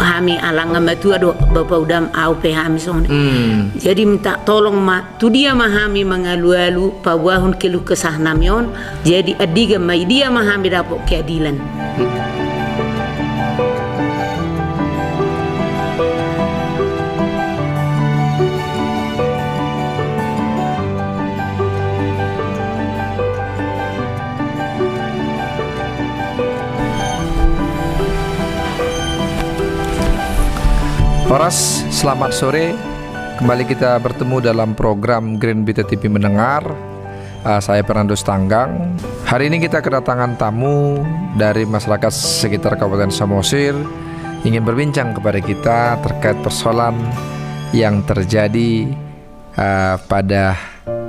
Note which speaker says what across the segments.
Speaker 1: Hami alang tu ado bapa udam au pe hami sone. Jadi minta tolong tu dia mahami mengalu-alu pawahun kelu kesah namion. Jadi adiga mai dia mahami dapat keadilan.
Speaker 2: Horas, selamat sore. Kembali kita bertemu dalam program Green Bita TV Mendengar. Saya Fernando Tanggang. Hari ini kita kedatangan tamu dari masyarakat sekitar Kabupaten Samosir, ingin berbincang kepada kita terkait persoalan yang terjadi pada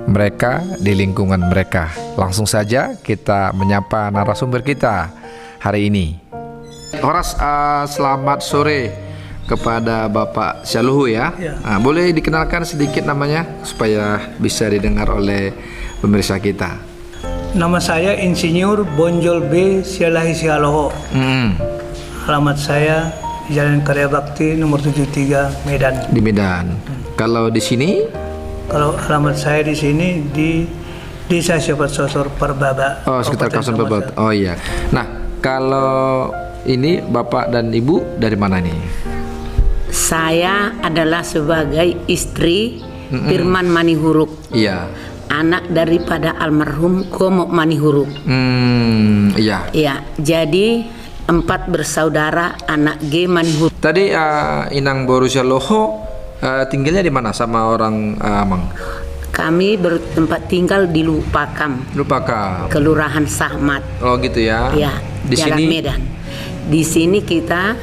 Speaker 2: mereka di lingkungan mereka. Langsung saja kita menyapa narasumber kita hari ini. Horas, selamat sore kepada Bapak Syaluhu ya. Boleh dikenalkan sedikit namanya supaya bisa didengar oleh pemirsa kita.
Speaker 3: Nama saya Insinyur Bonjol B. Sialahi Sialoho. Alamat saya di Jalan Karya Bakti nomor 73 Medan.
Speaker 2: Di Medan. Kalau di sini?
Speaker 3: Kalau alamat saya di sini di Desa Sopat Sosor Perbaba.
Speaker 2: Oh, sekitar kawasan Perbaba. Oh iya. Nah, kalau ini Bapak dan Ibu dari mana nih?
Speaker 1: Saya adalah sebagai istri Firman Manihuruk.
Speaker 2: Iya.
Speaker 1: Anak daripada almarhum Komo Manihuruk.
Speaker 2: Iya.
Speaker 1: Iya. Jadi 4 bersaudara anak G Manihuruk.
Speaker 2: Tadi Inang Borussia Loho tinggalnya di mana sama orang Amang?
Speaker 1: Kami bertempat tinggal di Lupakam.
Speaker 2: Lupakam.
Speaker 1: Kelurahan Sahmat.
Speaker 2: Oh gitu ya.
Speaker 1: Iya.
Speaker 2: Di
Speaker 1: Jalan
Speaker 2: sini
Speaker 1: Medan. Di sini kita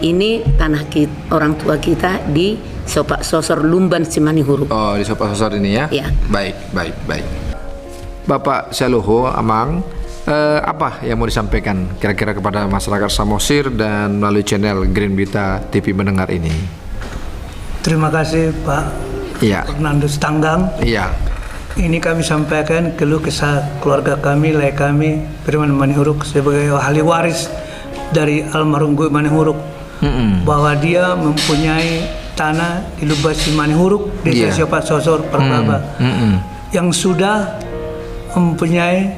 Speaker 1: ini tanah kita, orang tua kita di Sopak Sosor Lumban Simanihuruk.
Speaker 2: Oh, di Sopak Sosor ini ya?
Speaker 1: Iya.
Speaker 2: Baik. Bapak Syaluhu, Amang, apa yang mau disampaikan kira-kira kepada masyarakat Samosir dan melalui channel Green Bita TV Mendengar ini?
Speaker 3: Terima kasih Pak Fernando Tanggang.
Speaker 2: Iya.
Speaker 3: Ini kami sampaikan keluh kesah keluarga kami, lai kami Firman Manihuruk sebagai ahli waris dari almarhum Gue Manihuruk. Bahwa dia mempunyai tanah di Lubasi Manihuruk, Desa Sopat Sosor Perbaba, yang sudah mempunyai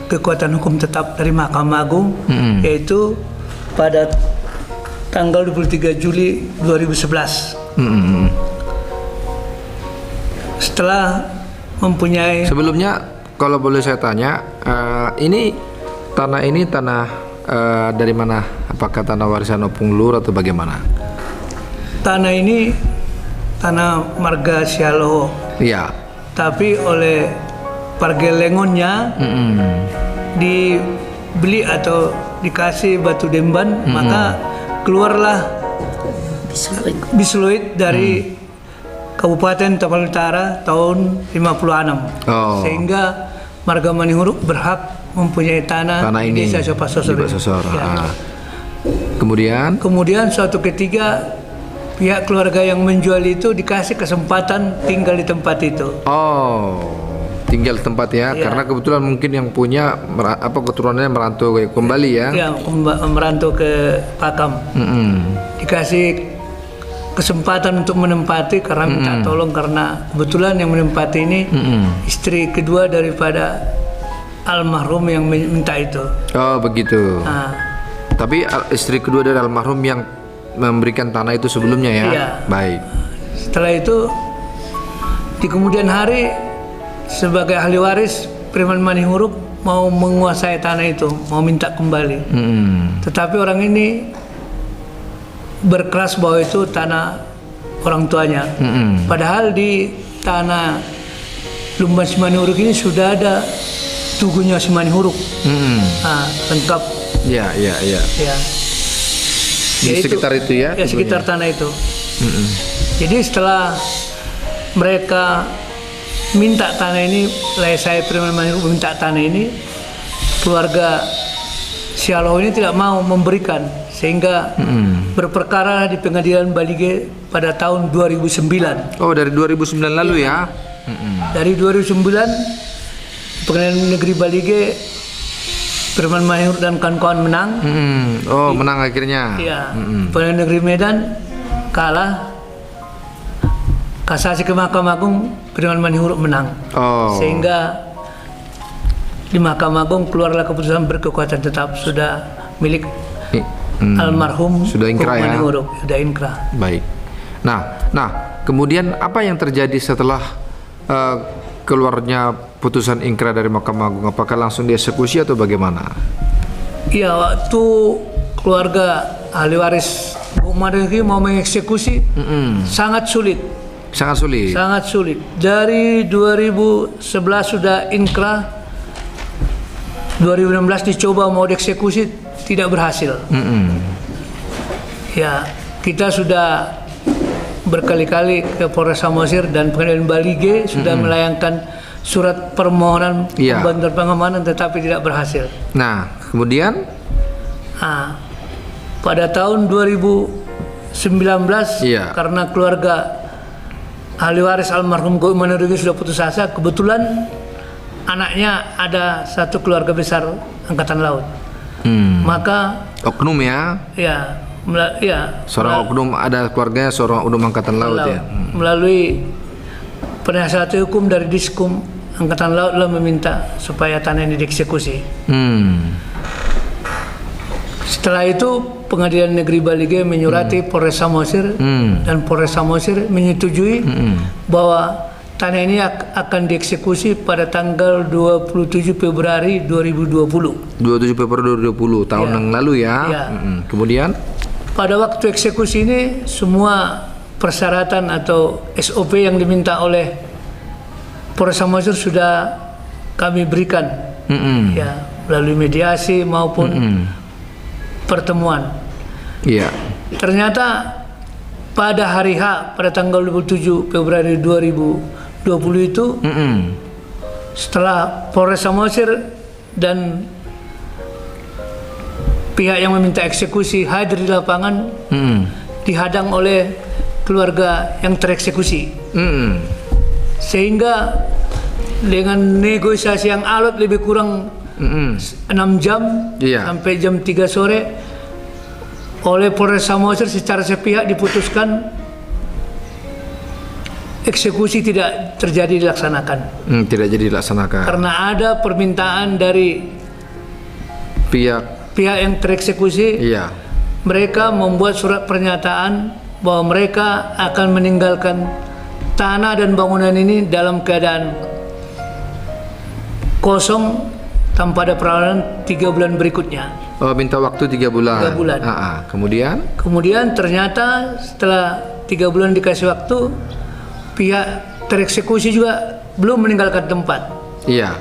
Speaker 3: kekuatan hukum tetap dari Mahkamah Agung, yaitu pada tanggal 23 Juli 2011. Setelah mempunyai,
Speaker 2: sebelumnya kalau boleh saya tanya, ini tanah dari mana? Apakah tanah warisan Opung Lur atau bagaimana?
Speaker 3: Tanah ini tanah marga Sialoho.
Speaker 2: Iya.
Speaker 3: Tapi oleh pargelengonnya dibeli atau dikasih batu demban, maka keluarlah Bisluit dari Kabupaten Tapanuli Utara tahun 56. Sehingga marga Manihuruk berhak mempunyai tanah
Speaker 2: ini
Speaker 3: di Desa Sopak Sosor.
Speaker 2: Ya. Kemudian
Speaker 3: suatu ketika pihak keluarga yang menjual itu dikasih kesempatan tinggal di tempat itu.
Speaker 2: Oh, tinggal di tempat ya, karena kebetulan mungkin yang punya keturunannya merantau kembali ya.
Speaker 3: Ya, merantau ke Pakam. Dikasih kesempatan untuk menempati karena minta tolong, karena kebetulan yang menempati ini istri kedua daripada almarhum yang minta itu.
Speaker 2: Oh begitu. Tapi istri kedua dari almarhum yang memberikan tanah itu sebelumnya ya.
Speaker 3: Iya.
Speaker 2: Baik.
Speaker 3: Setelah itu di kemudian hari sebagai ahli waris Firman Manihuruk mau menguasai tanah itu, mau minta kembali. Tetapi orang ini berkeras bahwa itu tanah orang tuanya. Padahal di tanah Lumban Simanihuruk ini sudah ada tugunya Simanihuruk. Lengkap.
Speaker 2: Iya. Di sekitar itu ya?
Speaker 3: Ya, sekitar tanah itu. Jadi setelah mereka minta tanah ini, saya Firman Manihuruk minta tanah ini, keluarga Sialoho ini tidak mau memberikan, sehingga berperkara di Pengadilan Balige pada tahun 2009.
Speaker 2: Oh, dari 2009 lalu ya?
Speaker 3: Dari 2009 Pengadilan Negeri Balige Firman Manihuruk dan kawan-kawan menang.
Speaker 2: Oh, menang akhirnya.
Speaker 3: Ya, Pengadilan Negeri Medan kalah. Kasasi ke Mahkamah Agung, Firman Manihuruk menang.
Speaker 2: Oh.
Speaker 3: Sehingga di Mahkamah Agung keluarlah keputusan berkekuatan tetap sudah milik almarhum
Speaker 2: sudah inkrah ya.
Speaker 3: Manihuruk, sudah inkrah.
Speaker 2: Baik. Nah, kemudian apa yang terjadi setelah keluarnya putusan inkrah dari Mahkamah Agung? Apakah langsung dieksekusi atau bagaimana?
Speaker 3: Iya, waktu keluarga ahli waris Bu Manihuruk mau mengeksekusi sangat sulit.
Speaker 2: Sangat sulit.
Speaker 3: Sangat sulit. Dari 2011 sudah inkrah, 2016 dicoba mau dieksekusi tidak berhasil. Ya, kita sudah berkali-kali ke Polres Samosir dan Pengadilan Bali G sudah melayangkan surat permohonan pembantuan pengamanan tetapi tidak berhasil.
Speaker 2: Nah, kemudian
Speaker 3: pada tahun 2019 karena keluarga ahli waris almarhum Goim Manihuruk sudah putus asa, kebetulan anaknya ada satu keluarga besar Angkatan Laut. Maka
Speaker 2: oknum ya?
Speaker 3: Ya,
Speaker 2: seorang oknum, ada keluarganya seorang oknum Angkatan Laut ya.
Speaker 3: Melalui penasihat hukum dari Diskum Angkatan Laut lah meminta supaya tanah ini dieksekusi. Setelah itu Pengadilan Negeri Bali G menyurati Polres Samosir dan Polres Samosir menyetujui bahwa tanah ini akan dieksekusi pada tanggal 27 Februari 2020.
Speaker 2: 27 Februari 2020 tahun yang lalu ya. Kemudian
Speaker 3: pada waktu eksekusi ini semua persyaratan atau SOP yang diminta oleh Polres Samosir sudah kami berikan. Ya, melalui mediasi maupun pertemuan.
Speaker 2: Iya.
Speaker 3: Ternyata pada hari H pada tanggal 27 Februari 2020 itu setelah Polres Samosir dan pihak yang meminta eksekusi hadir di lapangan dihadang oleh keluarga yang tereksekusi. Sehingga dengan negosiasi yang alot lebih kurang 6 jam sampai jam 3 sore oleh Polres Samosir secara sepihak diputuskan eksekusi tidak terjadi dilaksanakan.
Speaker 2: Tidak jadi dilaksanakan
Speaker 3: Karena ada permintaan dari
Speaker 2: pihak
Speaker 3: yang tereksekusi. Mereka membuat surat pernyataan bahwa mereka akan meninggalkan tanah dan bangunan ini dalam keadaan kosong tanpa ada perlawanan 3 bulan berikutnya.
Speaker 2: Oh, minta waktu 3 bulan.
Speaker 3: 3 bulan.
Speaker 2: Kemudian
Speaker 3: ternyata setelah 3 bulan dikasih waktu, pihak tereksekusi juga belum meninggalkan tempat.
Speaker 2: Iya.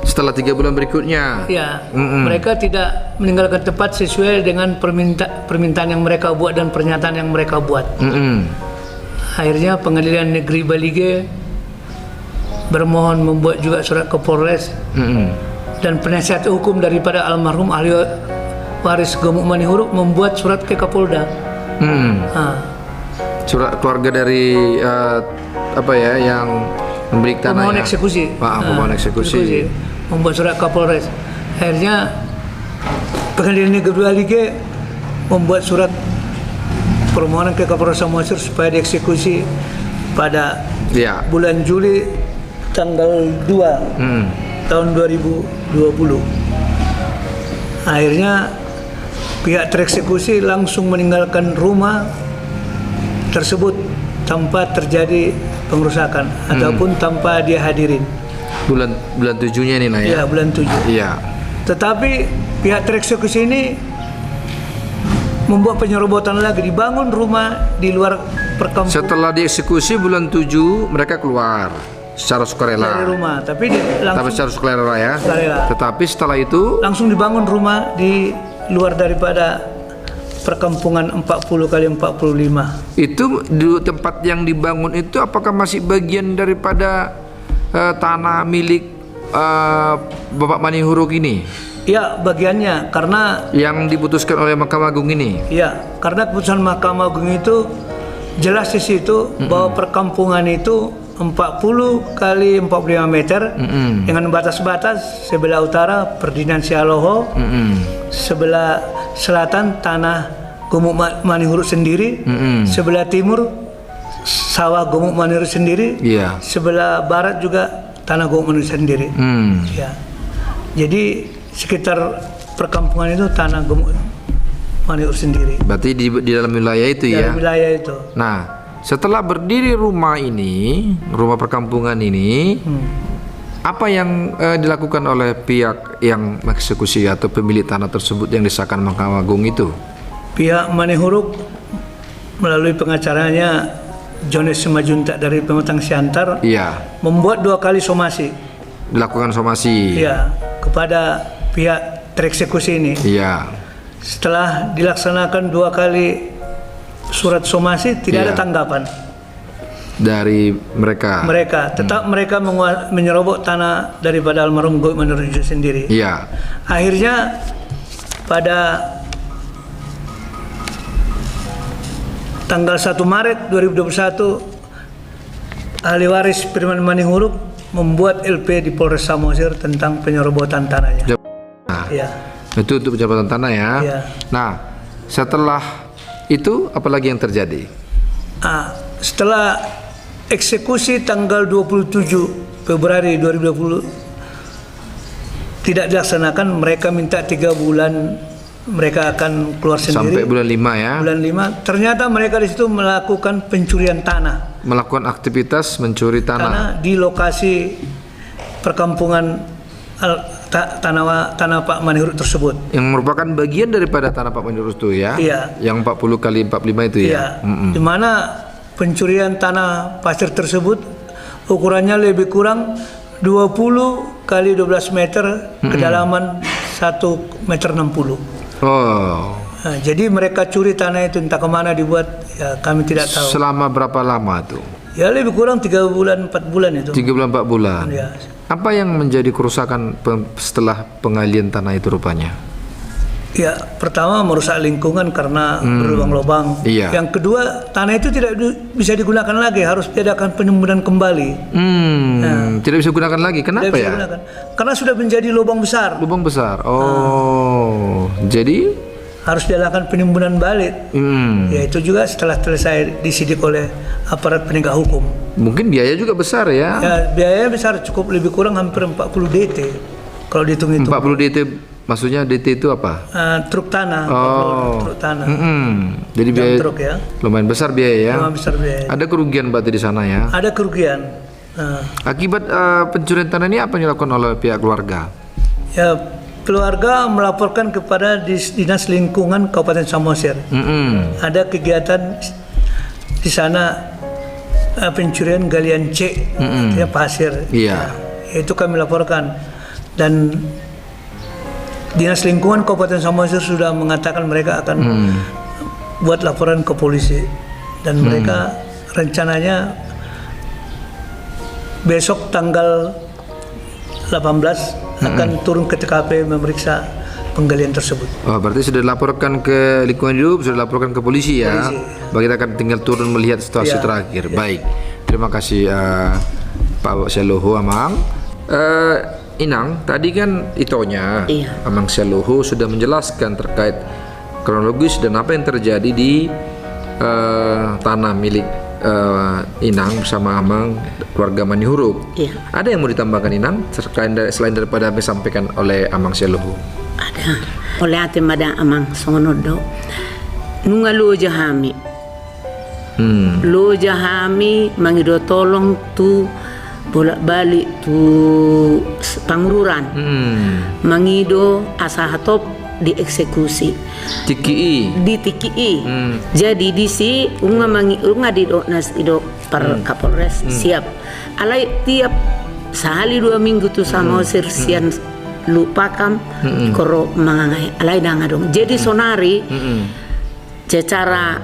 Speaker 2: Setelah 3 bulan berikutnya.
Speaker 3: Ya, mereka tidak meninggalkan tempat sesuai dengan permintaan yang mereka buat dan pernyataan yang mereka buat. Akhirnya Pengadilan Negeri Bali G bermohon membuat juga surat ke Polres. Dan penasihat hukum daripada almarhum ahli waris Goim Manihuruk membuat surat ke Kapolda.
Speaker 2: Surat keluarga dari yang memberi tanah
Speaker 3: pemohon eksekusi.
Speaker 2: Pemohon eksekusi.
Speaker 3: Membuat surat Kapolres. Akhirnya Pengadilan Negeri Bali G membuat surat permohonan ke Kapolres Samosir supaya dieksekusi pada bulan Juli tanggal 2 tahun 2020. Akhirnya pihak tereksekusi langsung meninggalkan rumah tersebut tanpa terjadi pengrusakan ataupun tanpa dia hadirin.
Speaker 2: Bulan 7-nya ini lah ya.
Speaker 3: Iya, bulan 7.
Speaker 2: Iya.
Speaker 3: Tetapi pihak tereksekusi ini membuat penyerobotan lagi, dibangun rumah di luar perkampungan.
Speaker 2: Setelah dieksekusi bulan 7 mereka keluar secara sukarela
Speaker 3: dari rumah, tapi
Speaker 2: secara sukarela ya.
Speaker 3: Sukarela.
Speaker 2: Tetapi setelah itu
Speaker 3: langsung dibangun rumah di luar daripada perkampungan 40 kali 45.
Speaker 2: Itu di tempat yang dibangun itu apakah masih bagian daripada tanah milik Bapak Manihuruk ini?
Speaker 3: Ya, bagiannya, karena
Speaker 2: yang diputuskan oleh Mahkamah Agung ini.
Speaker 3: Ya, karena keputusan Mahkamah Agung itu jelas di situ bahwa perkampungan itu 40 kali 45 meter dengan batas-batas sebelah utara Perdinan Sialoho, sebelah selatan tanah Gumuk Manihuruk sendiri, sebelah timur sawah Gumuk Manihuruk sendiri, sebelah barat juga tanah Gumuk Manihuruk sendiri. Ya. Jadi sekitar perkampungan itu tanah Gumuk Manihuruk sendiri.
Speaker 2: Berarti di dalam wilayah itu ya?
Speaker 3: Dalam wilayah itu.
Speaker 2: Nah, setelah berdiri rumah ini, rumah perkampungan ini, apa yang dilakukan oleh pihak yang mengeksekusi atau pemilik tanah tersebut yang disahkan Mahkamah Agung itu?
Speaker 3: Pihak Manihuruk melalui pengacaranya Jones Semajuntak dari Pematang Siantar membuat 2 kali somasi.
Speaker 2: Dilakukan somasi?
Speaker 3: Iya, kepada pihak tereksekusi ini.
Speaker 2: Iya.
Speaker 3: Setelah dilaksanakan 2 kali surat somasi, tidak ada tanggapan
Speaker 2: dari mereka.
Speaker 3: Tetap mereka menyerobot tanah daripada almarhum Gumuk Manihuruk sendiri.
Speaker 2: Iya.
Speaker 3: Akhirnya pada tanggal 1 Maret 2021 ahli waris Firman Manihuruk membuat LP di Polres Samosir tentang penyerobotan tanahnya. Ya.
Speaker 2: Itu untuk penyerobotan tanah ya.
Speaker 3: Ya.
Speaker 2: Nah, setelah itu apalagi yang terjadi?
Speaker 3: Setelah eksekusi tanggal 27 Februari 2020 tidak dilaksanakan, mereka minta 3 bulan mereka akan keluar sendiri.
Speaker 2: Sampai bulan 5 ya.
Speaker 3: Bulan 5. Ternyata mereka di situ melakukan pencurian tanah.
Speaker 2: Melakukan aktivitas mencuri tanah
Speaker 3: di lokasi perkampungan tanah Pak Manihuruk tersebut.
Speaker 2: Yang merupakan bagian daripada tanah Pak Manihuruk itu ya?
Speaker 3: Iya.
Speaker 2: Yang 40 kali 45 itu ya?
Speaker 3: Iya. Di mana pencurian tanah pasir tersebut ukurannya lebih kurang 20 kali 12 meter, kedalaman 1,60 meter. Nah, jadi mereka curi tanah itu, entah kemana dibuat, ya kami tidak tahu.
Speaker 2: Selama berapa lama tuh?
Speaker 3: Ya lebih kurang 3 bulan 4 bulan itu.
Speaker 2: 3 bulan 4 bulan.
Speaker 3: Ya.
Speaker 2: Apa yang menjadi kerusakan setelah pengalian tanah itu rupanya?
Speaker 3: Ya, pertama merusak lingkungan karena berlubang-lubang.
Speaker 2: Iya.
Speaker 3: Yang kedua, tanah itu tidak bisa digunakan lagi, harus diadakan penyemburan kembali.
Speaker 2: Tidak bisa digunakan lagi. Kenapa ya?
Speaker 3: Gunakan. Karena sudah menjadi lubang besar.
Speaker 2: Lubang besar. Oh, jadi
Speaker 3: harus dilakukan penimbunan balik. Ya, itu juga setelah selesai disidik oleh aparat penegak hukum.
Speaker 2: Mungkin biaya juga besar ya?
Speaker 3: Ya, biaya besar, cukup lebih kurang hampir 40 DT kalau dihitung-hitung.
Speaker 2: 40 DT, maksudnya DT itu apa?
Speaker 3: Truk tanah. Truk tanah.
Speaker 2: Jadi biaya
Speaker 3: truk ya.
Speaker 2: Lumayan besar biaya ya?
Speaker 3: Lumayan besar biaya.
Speaker 2: Ada kerugian berarti di sana ya?
Speaker 3: Ada kerugian.
Speaker 2: Akibat pencurian tanah ini apa yang dilakukan oleh pihak keluarga?
Speaker 3: Ya, keluarga melaporkan kepada Dinas Lingkungan Kabupaten Samosir. Ada kegiatan di sana pencurian galian C, artinya pasir.
Speaker 2: Iya.
Speaker 3: Itu kami laporkan, dan Dinas Lingkungan Kabupaten Samosir sudah mengatakan mereka akan buat laporan ke polisi, dan mereka rencananya besok tanggal 18 akan turun ke TKP memeriksa penggalian tersebut.
Speaker 2: Oh, berarti sudah dilaporkan ke lingkungan hidup, sudah dilaporkan ke polisi ya. Bagi kita akan tinggal turun melihat situasi terakhir. Baik, terima kasih Pak Sialoho Amang. Inang, tadi kan itonya Amang Sialoho sudah menjelaskan terkait kronologis dan apa yang terjadi di tanah milik Inang bersama Amang keluarga Manihuruk. Ada yang mau ditambahkan Inang selain daripada apa yang disampaikan oleh Amang Sialoho?
Speaker 1: Ada. Oleh ate mada Amang songonodo nunga loja hami. Loja hami mangido tolong tu bolak-balik tu pangururan. Mangido asahatop dieksekusi. Di TKI. Jadi di si unga di nas ido per Kapolres siap. Alai tiap sehari 2 minggu tu sama sirsian lupakam koro mangangai alai danga dong. Jadi sonari secara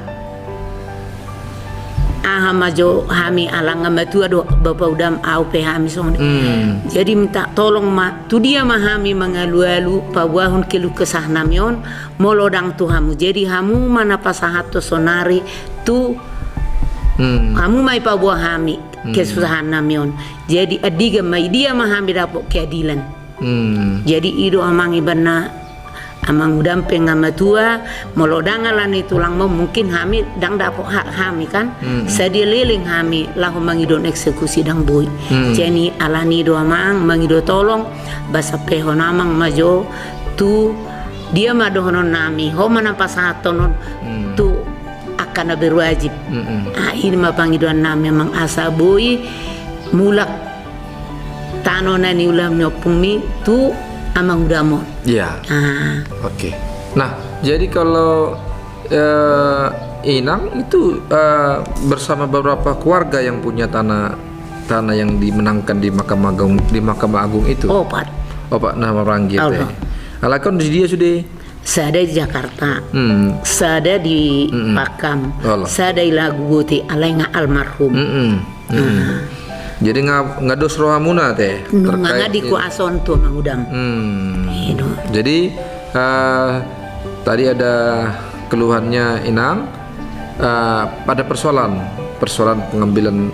Speaker 1: ahamajo hami alanga matua do bapak udam au pe hami song. Jadi minta tolong tu dia mahami mengalu-alu pawahun kelu kesah namion molodang tu hamu. Jadi hamu mana pasahato sonari tu Kamu mai pa buah hami kesusahan namion. Jadi adiga mai dia mahami dapat keadilan. Jadi ido amang ibana amang udampeng amatua molodangalan itu lang mau mungkin hami dang dapat hak hami kan. Sadia liling hami lahu mangidon eksekusi dang boy. Jadi alani do amang mangido tolong basa pehon amang majo tu dia madohonon nami ho mana pasatonon tu akan berwajib. Ini mah panggilan nami memang asa boy mulak tanonan ni ulam nyopumi tu amang udamon.
Speaker 2: Iya. Oke. Nah, jadi kalau Inang itu bersama beberapa keluarga yang punya tanah yang dimenangkan di Mahkamah Agung itu.
Speaker 1: Opat
Speaker 2: nama orang gitu. Alakon dia sudah
Speaker 1: sada di Jakarta, sada di Pakam, sada di Laguti alai almarhum.
Speaker 2: Jadi ngados rohamuna teh.
Speaker 1: Nggak di kuason tuh mang udam.
Speaker 2: Jadi tadi ada keluhannya Inang pada persoalan pengambilan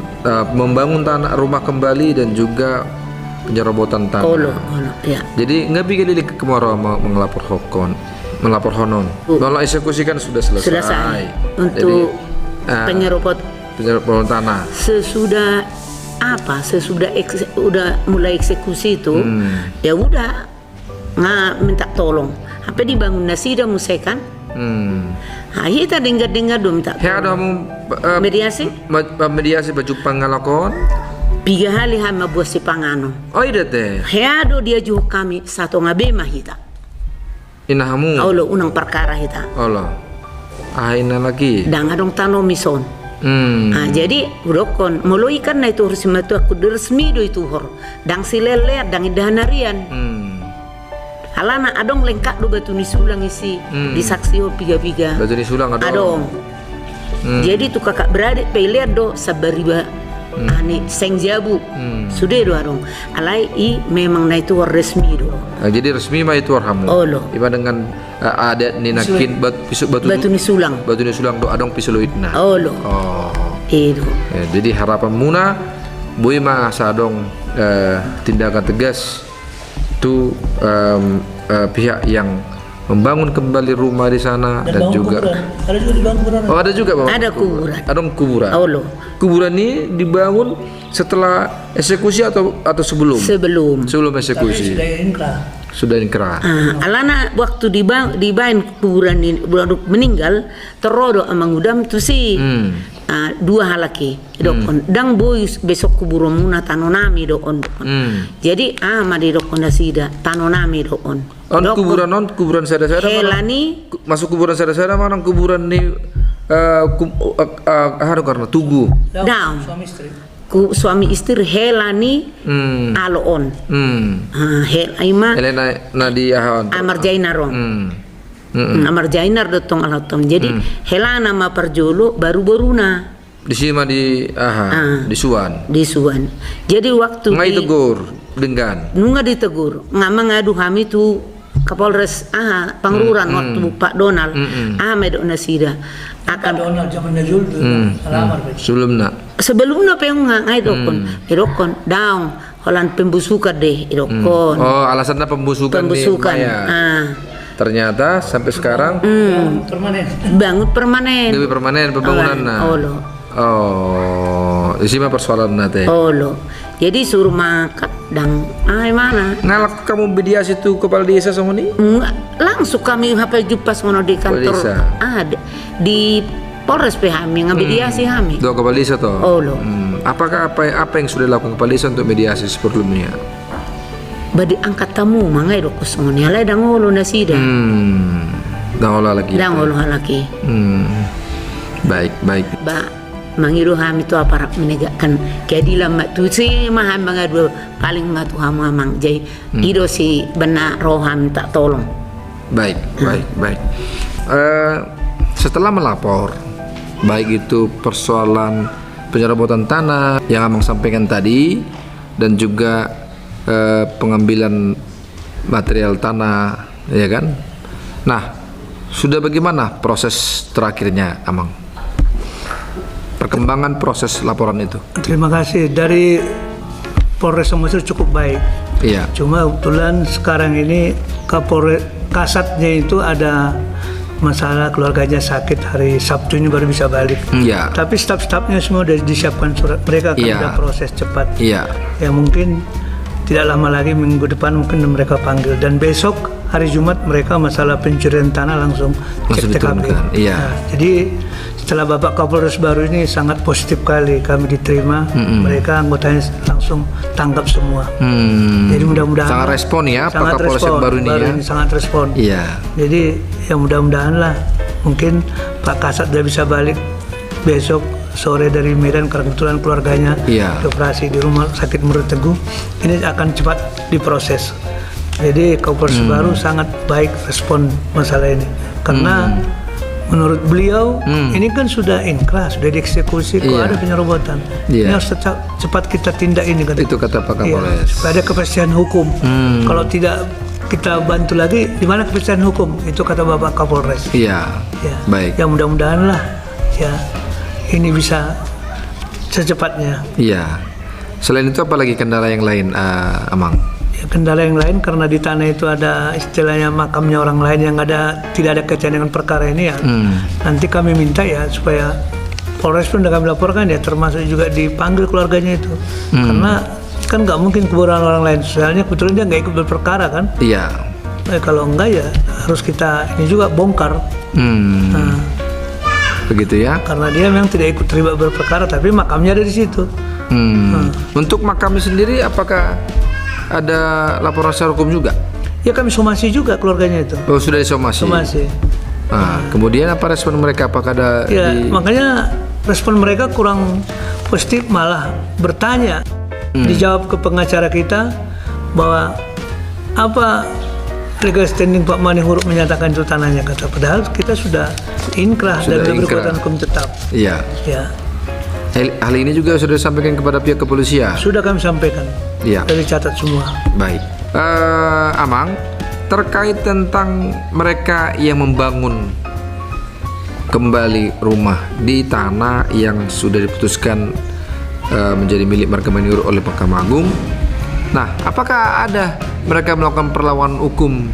Speaker 2: membangun tanah rumah kembali dan juga penyerobotan tanah.
Speaker 1: Ya.
Speaker 2: Jadi nggak bikin lilik kemaro melapor honon. Kalau eksekusi kan sudah selesai.
Speaker 1: Untuk penyerobotan
Speaker 2: tanah.
Speaker 1: Sesudah udah mulai eksekusi itu, ya udah nggak minta tolong. Apa dibangun nasi dah musekan? Kita dengar dong minta tolong.
Speaker 2: Ada mediasi baju pangalakon.
Speaker 1: 3 hari hama buat si pangano.
Speaker 2: Oh iya teh.
Speaker 1: Heado dia juga kami satu ngabe mahita.
Speaker 2: Inahamu.
Speaker 1: Allah unang perkara hita.
Speaker 2: Allah. Ina lagi.
Speaker 1: Dan adong tano mison. Jadi udokon mulai kan na itu harus matu aku resmi do itu hor. Dang sileler dang idahanarian. Alana adong lengkap do batu nisulang isi di saksi ho piga-piga.
Speaker 2: Batu nisulang
Speaker 1: adong. Jadi tu kakak beradik pelihat do sabariba ani seng jabu sudah do adong alai i memang na itu resmi do.
Speaker 2: Jadi resmi mah itu harhamu. Iba dengan ada ninakin batu nisulang do adong pisuluitna.
Speaker 1: Itu.
Speaker 2: Jadi harapan muna boy mah sadong tindakan tegas tu pihak yang membangun kembali rumah di sana dan juga
Speaker 3: ada juga dibangun kuburan.
Speaker 2: Ada juga Bang.
Speaker 1: Ada kuburan.
Speaker 2: Ada kuburan. Kuburan ini dibangun setelah eksekusi atau sebelum? Sebelum eksekusi. Sudah inkrah.
Speaker 1: Alana waktu dibain kuburan ini bulan meninggal terodo amang udam tu si 2 halaki dokon dang boy besok kuburan muna tanonami dokon. Jadi madi dokon dasida tanonami dokon. Kuburan sada-sada
Speaker 2: helani masuk kuburan sada-sada mana kuburan ni karena tugu.
Speaker 1: Daun suami istri helani aloon. Helaima
Speaker 2: Helena Nadia
Speaker 1: Amar Jainarong. Amar Jainar dotong alatom. Jadi helana ma perjolo baru-baruna.
Speaker 2: Di sini di Suwan.
Speaker 1: Jadi waktu
Speaker 2: ngai tegur dengan
Speaker 1: nunga ditegur ngadu kami tu Kapolres Pangururan waktu Pak Donald medok nasida akan
Speaker 3: Donald zaman Najul
Speaker 1: sebelumnya pengen ngai dokon daung holan pembusukan deh dokon.
Speaker 2: Alasannya pembusukan. Ternyata sampai sekarang
Speaker 1: bangun permanen.
Speaker 2: Lebih permanen pembangunan. Di sini persoalan nate.
Speaker 1: Jadi suruh makan dan mana?
Speaker 2: Ngalak kamu mediasi itu kepala desa sama nih?
Speaker 1: Enggak, langsung kami jumpa sama di kantor. Ada di Polres PHM yang mediasi kami.
Speaker 2: Dua kepala desa toh. Apakah apa yang sudah dilakukan kepala desa untuk mediasi sebelumnya?
Speaker 1: Badi angkat tamu mangai dok kosongnya lah dangolo nasida.
Speaker 2: Dangolo
Speaker 1: lagi.
Speaker 2: Baik.
Speaker 1: Mangiru ham itu aparat menegakkan keadilan tu si maham mangadu paling matu hamang jadi ido si benar roham tak tolong.
Speaker 2: Baik. Setelah melapor baik itu persoalan penyerobotan tanah yang Amang sampaikan tadi dan juga pengambilan material tanah, ya kan? Nah, sudah bagaimana proses terakhirnya, Amang? perkembangan proses laporan itu.
Speaker 3: Terima kasih. Dari Polres Samosir cukup baik.
Speaker 2: Iya.
Speaker 3: Cuma kebetulan sekarang ini Kasatnya itu ada masalah, keluarganya sakit, hari Sabtu ini baru bisa balik.
Speaker 2: Iya.
Speaker 3: Tapi staf-stafnya semua sudah disiapkan surat, mereka akan ada proses cepat.
Speaker 2: Iya.
Speaker 3: Ya mungkin tidak lama lagi, minggu depan mungkin mereka panggil, dan besok hari Jumat mereka masalah pencurian tanah langsung cek TKP.
Speaker 2: Iya.
Speaker 3: Nah, jadi setelah Bapak Kapolres baru ini sangat positif kali kami diterima, mereka anggotanya langsung tangkap semua. Jadi mudah-mudahan
Speaker 2: sangat respon ya Pak Kapolres yang baru ini ya.
Speaker 3: Sangat respon.
Speaker 2: Iya.
Speaker 3: Jadi ya mudah-mudahan lah, mungkin Pak Kasat sudah bisa balik besok sore dari Medan karena kebetulan keluarganya dioperasi di rumah sakit Murid Teguh. Ini akan cepat diproses. Jadi Kapolres baru sangat baik respon masalah ini karena menurut beliau ini kan sudah inkrah, sudah dieksekusi, kok ada penyerobotan. Ini harus cepat kita tindak ini.
Speaker 2: Itu kata Pak Kapolres.
Speaker 3: Supaya ada kepastian hukum. Kalau tidak kita bantu lagi, di mana kepastian hukum? Itu kata Bapak Kapolres.
Speaker 2: Iya.
Speaker 3: Ya.
Speaker 2: Baik.
Speaker 3: Ya mudah-mudahan lah ya ini bisa secepatnya.
Speaker 2: Iya. Selain itu apa lagi kendala yang lain, Amang?
Speaker 3: Ya, kendala yang lain karena di tanah itu ada istilahnya makamnya orang lain yang tidak ada kaitan dengan perkara ini ya. Nanti kami minta ya supaya Polres pun sudah kami laporkan ya, termasuk juga dipanggil keluarganya itu. Karena kan nggak mungkin kuburan orang lain, soalnya kebetulan dia nggak ikut berperkara kan.
Speaker 2: Iya.
Speaker 3: Kalau enggak ya harus kita ini juga bongkar. Nah,
Speaker 2: begitu ya.
Speaker 3: karena dia memang tidak ikut terlibat berperkara, tapi makamnya ada di situ.
Speaker 2: Untuk makamnya sendiri apakah ada laporan secara hukum juga?
Speaker 3: Ya kami somasi juga keluarganya itu.
Speaker 2: Oh, sudah disomasi.
Speaker 3: Somasi.
Speaker 2: Nah, kemudian apa respon mereka? Apakah ada
Speaker 3: Ya, makanya respon mereka kurang positif, malah bertanya. Dijawab ke pengacara kita bahwa apa legal standing Pak Mani Huruk menyatakan itu tanahnya, kata. Padahal kita sudah inkrah dan berkekuatan hukum tetap.
Speaker 2: Iya.
Speaker 3: Ya.
Speaker 2: Hal ini juga sudah disampaikan kepada pihak kepolisian.
Speaker 3: Sudah kami sampaikan.
Speaker 2: Iya.
Speaker 3: Dari catat semua.
Speaker 2: Baik. Amang, terkait tentang mereka yang membangun kembali rumah di tanah yang sudah diputuskan menjadi milik marga Mani Huruk oleh Mahkamah Agung. Nah, apakah ada mereka melakukan perlawanan hukum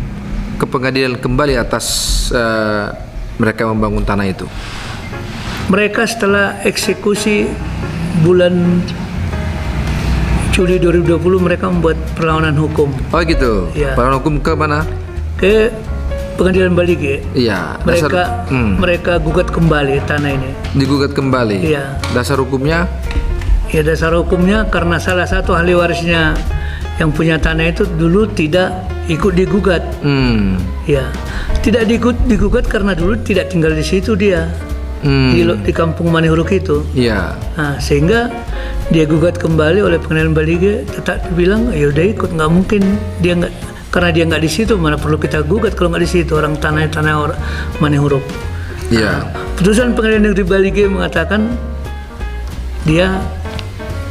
Speaker 2: ke pengadilan kembali atas mereka membangun tanah itu?
Speaker 3: Mereka setelah eksekusi bulan Juli 2020 mereka membuat perlawanan hukum.
Speaker 2: Oh gitu.
Speaker 3: Ya.
Speaker 2: Perlawanan hukum ke mana?
Speaker 3: Ke Pengadilan Balige.
Speaker 2: Iya.
Speaker 3: Mereka gugat kembali tanah ini.
Speaker 2: Digugat kembali.
Speaker 3: Iya.
Speaker 2: Dasar hukumnya?
Speaker 3: Ya dasar hukumnya karena salah satu ahli warisnya yang punya tanah itu dulu tidak ikut digugat. Ya, tidak digugat karena dulu tidak tinggal di situ dia. Di kampung Mani Huruk itu.
Speaker 2: Iya.
Speaker 3: Nah, sehingga dia gugat kembali oleh Pengadilan Balige, tetap dibilang ya udah ikut, nggak mungkin dia nggak, karena dia nggak di situ, mana perlu kita gugat kalau nggak di situ, orang tanah orang Mani Huruk.
Speaker 2: Iya.
Speaker 3: Putusan Pengadilan Negeri Balige mengatakan dia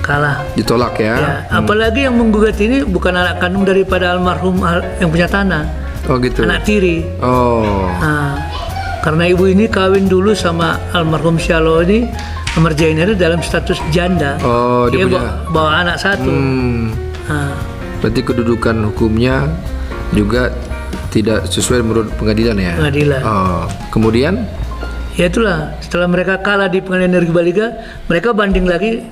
Speaker 3: kalah.
Speaker 2: Ditolak ya.
Speaker 3: Ya, apalagi yang menggugat ini bukan anak kandung daripada almarhum yang punya tanah.
Speaker 2: Oh gitu.
Speaker 3: Anak tiri.
Speaker 2: Oh.
Speaker 3: Nah, karena ibu ini kawin dulu sama almarhum Syalo ini, Amar Jaineri dalam status janda.
Speaker 2: Oh, dia punya
Speaker 3: bawa anak satu. Nah,
Speaker 2: berarti kedudukan hukumnya juga tidak sesuai menurut pengadilan ya?
Speaker 3: Pengadilan.
Speaker 2: Oh, kemudian?
Speaker 3: Ya itulah, setelah mereka kalah di Pengadilan Negeri Balige, mereka banding lagi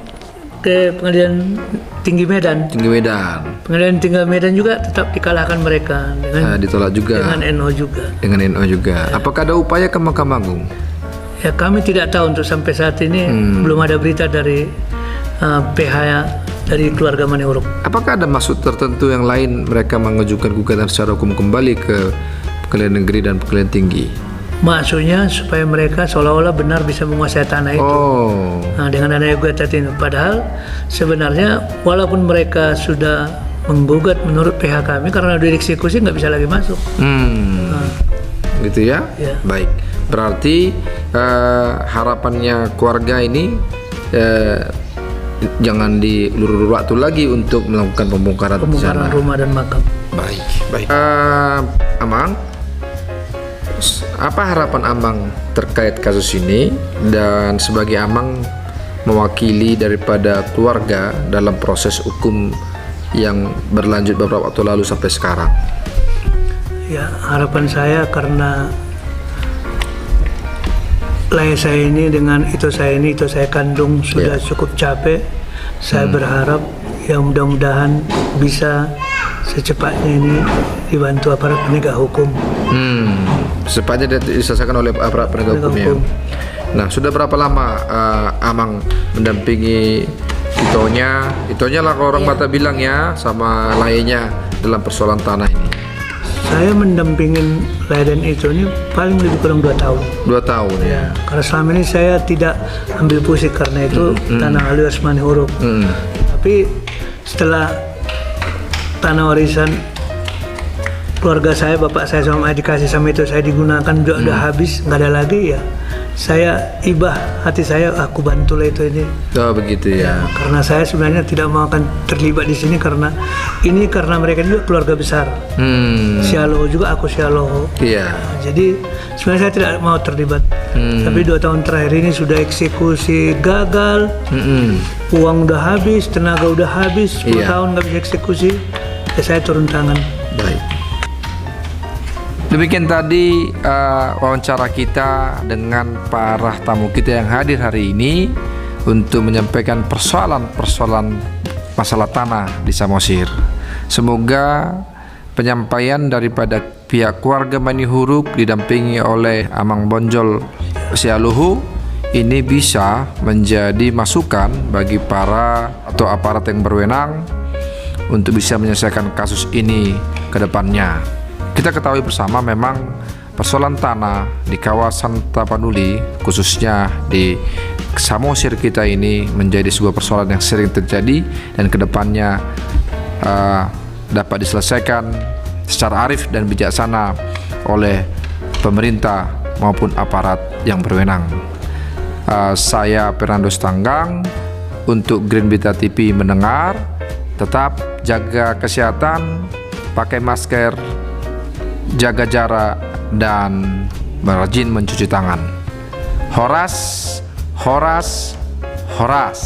Speaker 3: ke Pengadilan Tinggi Medan.
Speaker 2: Tinggi Medan.
Speaker 3: Pengadilan Tinggi Medan juga tetap dikalahkan mereka dengan
Speaker 2: ditolak juga.
Speaker 3: Dengan NO juga.
Speaker 2: Dengan NO juga. Ya. Apakah ada upaya ke Mahkamah Agung?
Speaker 3: Ya kami tidak tahu, untuk sampai saat ini belum ada berita dari PH dari keluarga Mani Huruk.
Speaker 2: Apakah ada maksud tertentu yang lain mereka mengajukan gugatan secara hukum kembali ke Pengadilan Negeri dan Pengadilan Tinggi?
Speaker 3: Maksudnya supaya mereka seolah-olah benar bisa menguasai tanah itu.
Speaker 2: Oh.
Speaker 3: Nah, dengan adanya gugatan itu, padahal sebenarnya walaupun mereka sudah menggugat menurut PH kami, karena udah dieksekusi nggak bisa lagi masuk.
Speaker 2: Gitu ya?
Speaker 3: Ya.
Speaker 2: Baik. Berarti harapannya keluarga ini jangan diulur-ulur waktu lagi untuk melakukan pembongkaran
Speaker 3: rumah dan makam.
Speaker 2: Baik, baik. Amang, apa harapan Amang terkait kasus ini, dan sebagai Amang mewakili daripada keluarga dalam proses hukum yang berlanjut beberapa waktu lalu sampai sekarang?
Speaker 3: Ya, harapan saya karena lahir saya ini dengan itu saya kandung sudah cukup capek. Saya berharap yang mudah-mudahan bisa secepatnya ini dibantu aparat penegak hukum.
Speaker 2: Secepatnya diselesaikan oleh aparat penegak hukum ya. Nah, sudah berapa lama Amang mendampingi Itonya lah kalau orang Batak bilang ya, sama lainnya dalam persoalan tanah ini?
Speaker 3: Saya mendampingin Laden itu ini paling lebih kurang 2 tahun.
Speaker 2: 2 tahun ya.
Speaker 3: Karena selama ini saya tidak ambil pusing karena itu tanah alias Manihuruk. Tapi setelah tanah warisan keluarga saya, bapak saya sama adik kasih sama itu saya digunakan juga udah habis, nggak ada lagi ya. Saya ibah hati saya, aku bantulah itu ini.
Speaker 2: Oh begitu ya.
Speaker 3: Karena saya sebenarnya tidak mau akan terlibat di sini karena mereka juga keluarga besar. Sialoho juga, aku Sialoho.
Speaker 2: Iya.
Speaker 3: Jadi sebenarnya saya tidak mau terlibat. Tapi 2 tahun terakhir ini sudah eksekusi gagal, uang udah habis, tenaga udah habis, 10 tahun nggak bisa eksekusi. Ya saya turun tangan.
Speaker 2: Baik. Demikian tadi wawancara kita dengan para tamu kita yang hadir hari ini untuk menyampaikan persoalan masalah tanah di Samosir. Semoga penyampaian daripada pihak keluarga Manihuruk didampingi oleh Amang Bonjol Sialoho ini bisa menjadi masukan bagi para atau aparat yang berwenang untuk bisa menyelesaikan kasus ini ke depannya. Kita ketahui bersama memang persoalan tanah di kawasan Tapanuli, khususnya di Samosir kita ini menjadi sebuah persoalan yang sering terjadi dan kedepannya dapat diselesaikan secara arif dan bijaksana oleh pemerintah maupun aparat yang berwenang. Saya Fernando Stanggang untuk Green Beta TV mendengar, tetap jaga kesehatan, pakai masker, jaga jarak, dan rajin mencuci tangan. Horas, horas, horas.